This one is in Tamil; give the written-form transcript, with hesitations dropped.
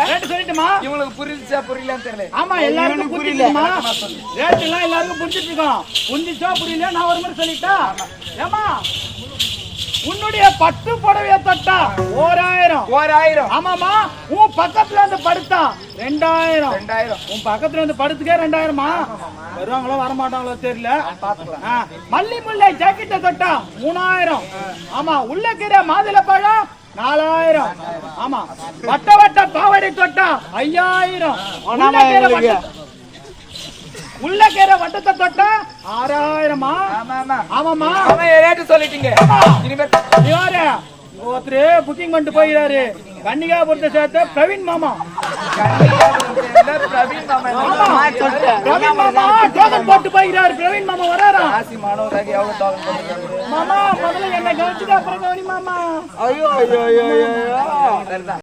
ரேட் சொல்லிட்டுமா? இவங்களுக்கு புரியுதுச்சா புரியலன்னு தெரியல. ஆமா எல்லாருக்கும் புரியுதுமா. ரேட் எல்லாம் எல்லாருக்கும் புரிஞ்சிட்டு இருக்கோம். புரிஞ்சிச்சா புரியல நான் ஒரு முறை சொல்லிட்டா? ஏமா உன்னுடைய பட்டு புடவைய தொட்டா 1000. ஆமாமா. உன் பக்கத்துல வந்து படுத்தா 2000. உன் பக்கத்துல வந்து படுத்துக்கே 2000மா? வருவாங்களோ வரமாட்டாங்களோ தெரியல, பாத்துக்கலாம். மல்லி முல்லை ஜாக்கெட்டை தொட்டா 3000. ஆமா. உள்ளக்கீரை மாதுளை பழம் 4000. ஆமா. வட்ட வட்ட பாவாடை தொட்டா 5000. உள்ளக்கீரை வட்டத்தை தொட்டா 6000மா? ஆமாமா. ரேட்டு சொல்லிட்டீங்க. இனிமே ஒருத்தரு புக்கிங் பண்ணிட்டு போயிடாரு. கன்னிகாபுரத்தை சேர்த்த பிரவீன் மாமா. பிரவீன் மாமா டோக்கன் போட்டு போயிடாரு. பிரவீன் மாமா வராரா? மாமா முதல்ல என்ன கவனிச்சுட்டு அப்புறம் கவனி மாமா. ஐயோ